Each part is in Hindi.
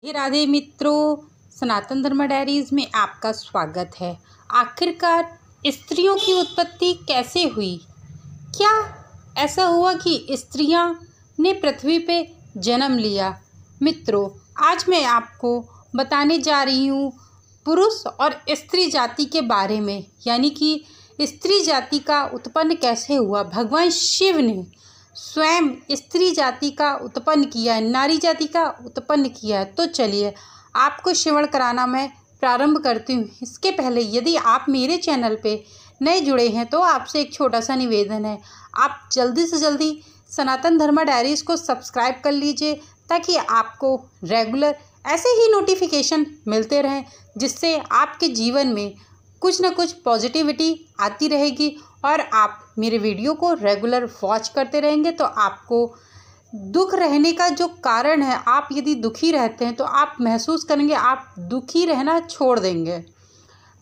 राधे राधे मित्रों, सनातन धर्म डायरीज में आपका स्वागत है। आखिरकार स्त्रियों की उत्पत्ति कैसे हुई? क्या ऐसा हुआ कि स्त्रियां ने पृथ्वी पे जन्म लिया? मित्रों, आज मैं आपको बताने जा रही हूँ पुरुष और स्त्री जाति के बारे में, यानी कि स्त्री जाति का उत्पन्न कैसे हुआ। भगवान शिव ने स्वयं स्त्री जाति का उत्पन्न किया है, नारी जाति का उत्पन्न किया है। तो चलिए आपको श्रवण कराना मैं प्रारंभ करती हूँ। इसके पहले यदि आप मेरे चैनल पे नए जुड़े हैं तो आपसे एक छोटा सा निवेदन है, आप जल्दी से जल्दी सनातन धर्म डायरीज को सब्सक्राइब कर लीजिए ताकि आपको रेगुलर ऐसे ही नोटिफिकेशन मिलते रहें, जिससे आपके जीवन में कुछ ना कुछ पॉजिटिविटी आती रहेगी और आप मेरे वीडियो को रेगुलर वॉच करते रहेंगे। तो आपको दुख रहने का जो कारण है, आप यदि दुखी रहते हैं तो आप महसूस करेंगे आप दुखी रहना छोड़ देंगे।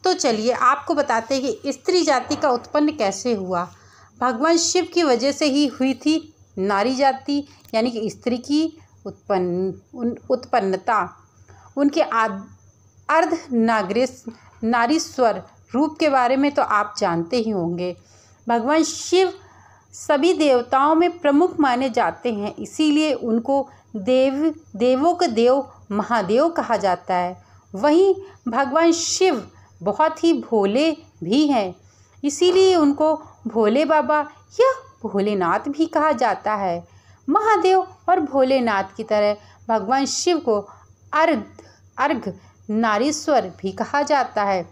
तो चलिए आपको बताते हैं कि स्त्री जाति का उत्पन्न कैसे हुआ। भगवान शिव की वजह से ही हुई थी नारी जाति, यानी कि स्त्री की उत्पन्नता। उनके अर्ध नारीश्वर रूप के बारे में तो आप जानते ही होंगे। भगवान शिव सभी देवताओं में प्रमुख माने जाते हैं, इसीलिए उनको देवों के देव महादेव कहा जाता है। वहीं भगवान शिव बहुत ही भोले भी हैं, इसीलिए उनको भोले बाबा या भोलेनाथ भी कहा जाता है। महादेव और भोलेनाथ की तरह भगवान शिव को अर्घ नारीश्वर भी कहा जाता है।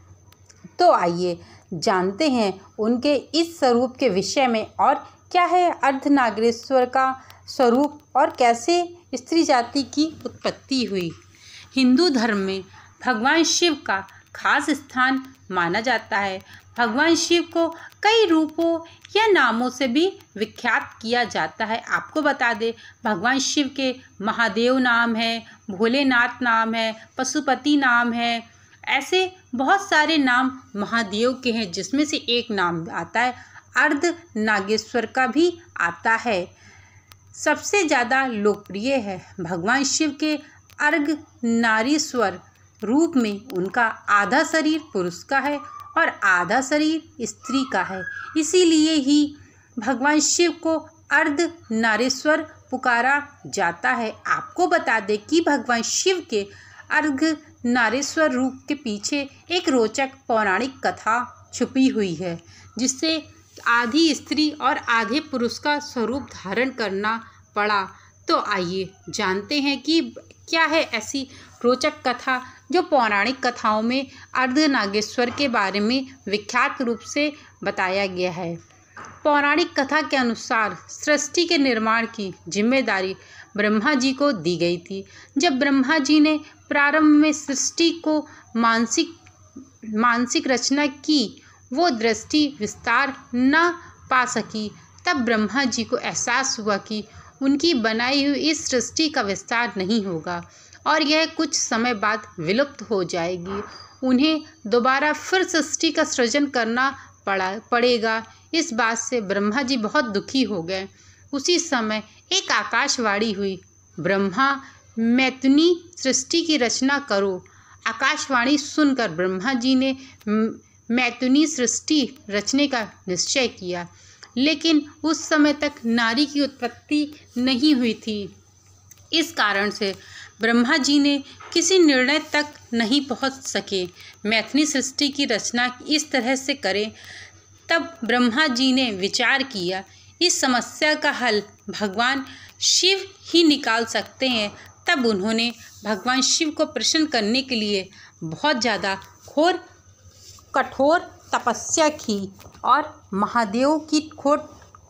तो आइए जानते हैं उनके इस स्वरूप के विषय में, और क्या है अर्धनारीश्वर का स्वरूप और कैसे स्त्री जाति की उत्पत्ति हुई। हिंदू धर्म में भगवान शिव का खास स्थान माना जाता है। भगवान शिव को कई रूपों या नामों से भी विख्यात किया जाता है। आपको बता दें, भगवान शिव के महादेव नाम है, भोलेनाथ नाम है, पशुपति नाम है, ऐसे बहुत सारे नाम महादेव के हैं, जिसमें से एक नाम आता है अर्धनागेश्वर का भी आता है। सबसे ज़्यादा लोकप्रिय है भगवान शिव के अर्धनारीश्वर रूप में उनका आधा शरीर पुरुष का है और आधा शरीर स्त्री का है। इसीलिए ही भगवान शिव को अर्धनारीश्वर पुकारा जाता है। आपको बता दें कि भगवान शिव के अर्धनारीश्वर रूप के पीछे एक रोचक पौराणिक कथा छुपी हुई है, जिससे आधी स्त्री और आधे पुरुष का स्वरूप धारण करना पड़ा। तो आइए जानते हैं कि क्या है ऐसी रोचक कथा जो पौराणिक कथाओं में अर्धनागेश्वर के बारे में विख्यात रूप से बताया गया है। पौराणिक कथा के अनुसार सृष्टि के निर्माण की जिम्मेदारी ब्रह्मा जी को दी गई थी। जब ब्रह्मा जी ने प्रारंभ में सृष्टि को मानसिक रचना की, वो दृष्टि विस्तार न पा सकी। तब ब्रह्मा जी को एहसास हुआ कि उनकी बनाई हुई इस सृष्टि का विस्तार नहीं होगा और यह कुछ समय बाद विलुप्त हो जाएगी। उन्हें दोबारा फिर सृष्टि का सृजन करना पड़ेगा। इस बात से ब्रह्मा जी बहुत दुखी हो गए। उसी समय एक आकाशवाणी हुई, ब्रह्मा मैथुनी सृष्टि की रचना करो। आकाशवाणी सुनकर ब्रह्मा जी ने मैथुनी सृष्टि रचने का निश्चय किया, लेकिन उस समय तक नारी की उत्पत्ति नहीं हुई थी। इस कारण से ब्रह्मा जी ने किसी निर्णय तक नहीं पहुंच सके मैथुनी सृष्टि की रचना इस तरह से करें। तब ब्रह्मा जी ने विचार किया, इस समस्या का हल भगवान शिव ही निकाल सकते हैं। तब उन्होंने भगवान शिव को प्रसन्न करने के लिए बहुत ज़्यादा कठोर तपस्या की और महादेव की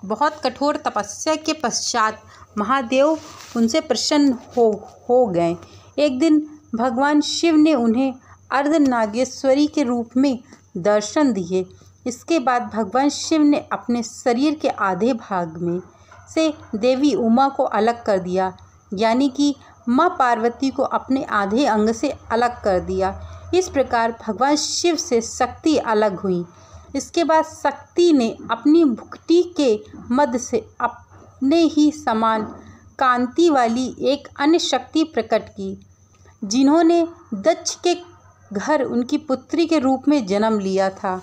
बहुत कठोर तपस्या के पश्चात महादेव उनसे प्रसन्न हो गए। एक दिन भगवान शिव ने उन्हें अर्धनागेश्वरी के रूप में दर्शन दिए। इसके बाद भगवान शिव ने अपने शरीर के आधे भाग में से देवी उमा को अलग कर दिया, यानी कि माँ पार्वती को अपने आधे अंग से अलग कर दिया। इस प्रकार भगवान शिव से शक्ति अलग हुई। इसके बाद शक्ति ने अपनी भुक्टी के मध्य से अपने ही समान कांति वाली एक अन्य शक्ति प्रकट की। जिन्होंने दक्ष के घर उनकी पुत्री के रूप में जन्म लिया था।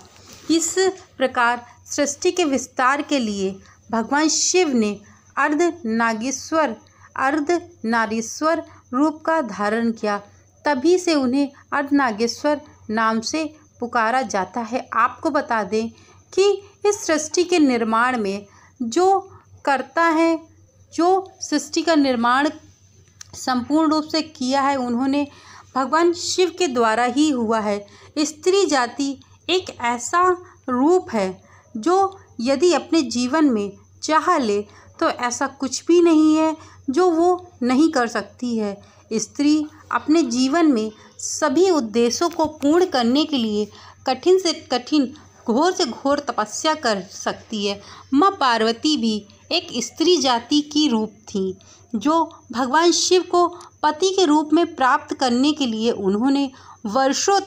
इस प्रकार सृष्टि के विस्तार के लिए भगवान शिव ने अर्धनारीश्वर रूप का धारण किया। तभी से उन्हें अर्धनागेश्वर नाम से पुकारा जाता है। आपको बता दें कि इस सृष्टि के निर्माण में जो करता है, जो सृष्टि का निर्माण संपूर्ण रूप से किया है, उन्होंने भगवान शिव के द्वारा ही हुआ है। स्त्री जाति एक ऐसा रूप है जो यदि अपने जीवन में चाह ले तो ऐसा कुछ भी नहीं है जो वो नहीं कर सकती है। स्त्री अपने जीवन में सभी उद्देश्यों को पूर्ण करने के लिए कठिन से कठिन, घोर से घोर तपस्या कर सकती है। माँ पार्वती भी एक स्त्री जाति की रूप थी, जो भगवान शिव को पति के रूप में प्राप्त करने के लिए उन्होंने वर्षों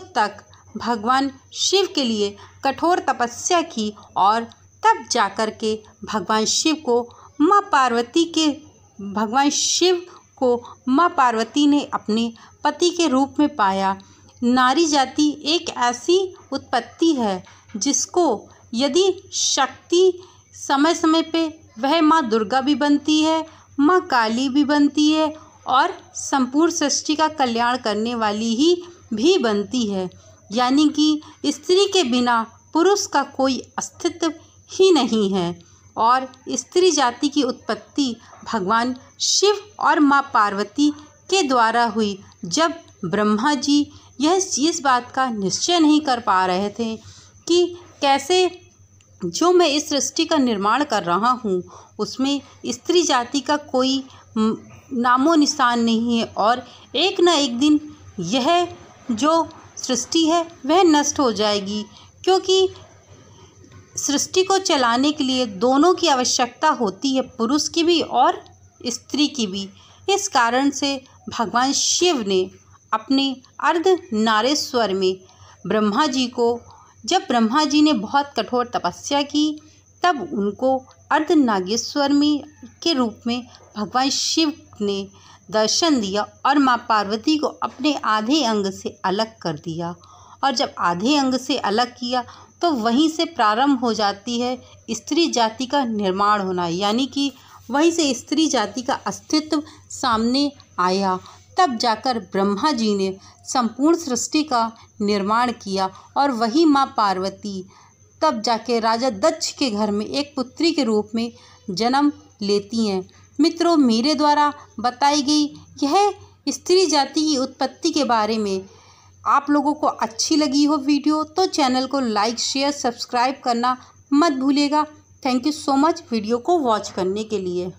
तक भगवान शिव के लिए कठोर तपस्या की और तब जाकर के भगवान शिव को माँ पार्वती ने अपने पति के रूप में पाया। नारी जाति एक ऐसी उत्पत्ति है जिसको यदि शक्ति समय समय पे वह माँ दुर्गा भी बनती है, माँ काली भी बनती है और संपूर्ण सृष्टि का कल्याण करने वाली ही भी बनती है। यानी कि स्त्री के बिना पुरुष का कोई अस्तित्व ही नहीं है। और स्त्री जाति की उत्पत्ति भगवान शिव और माँ पार्वती के द्वारा हुई। जब ब्रह्मा जी इस बात का निश्चय नहीं कर पा रहे थे कि कैसे जो मैं इस सृष्टि का निर्माण कर रहा हूँ उसमें स्त्री जाति का कोई नामो निशान नहीं है और एक न एक दिन यह जो सृष्टि है वह नष्ट हो जाएगी, क्योंकि सृष्टि को चलाने के लिए दोनों की आवश्यकता होती है, पुरुष की भी और स्त्री की भी। इस कारण से भगवान शिव ने अपने अर्धनारीश्वर में जब ब्रह्मा जी ने बहुत कठोर तपस्या की, तब उनको अर्धनागेश्वर के रूप में भगवान शिव ने दर्शन दिया और माँ पार्वती को अपने आधे अंग से अलग कर दिया। और जब आधे अंग से अलग किया तो वहीं से प्रारंभ हो जाती है स्त्री जाति का निर्माण होना, यानी कि वहीं से स्त्री जाति का अस्तित्व सामने आया। तब जाकर ब्रह्मा जी ने संपूर्ण सृष्टि का निर्माण किया और वही माँ पार्वती तब जाके राजा दक्ष के घर में एक पुत्री के रूप में जन्म लेती हैं। मित्रों, मेरे द्वारा बताई गई यह स्त्री जाति की उत्पत्ति के बारे में आप लोगों को अच्छी लगी हो वीडियो तो चैनल को लाइक, शेयर, सब्सक्राइब करना मत भूलिएगा। Thank you so much video को वॉच करने के लिए।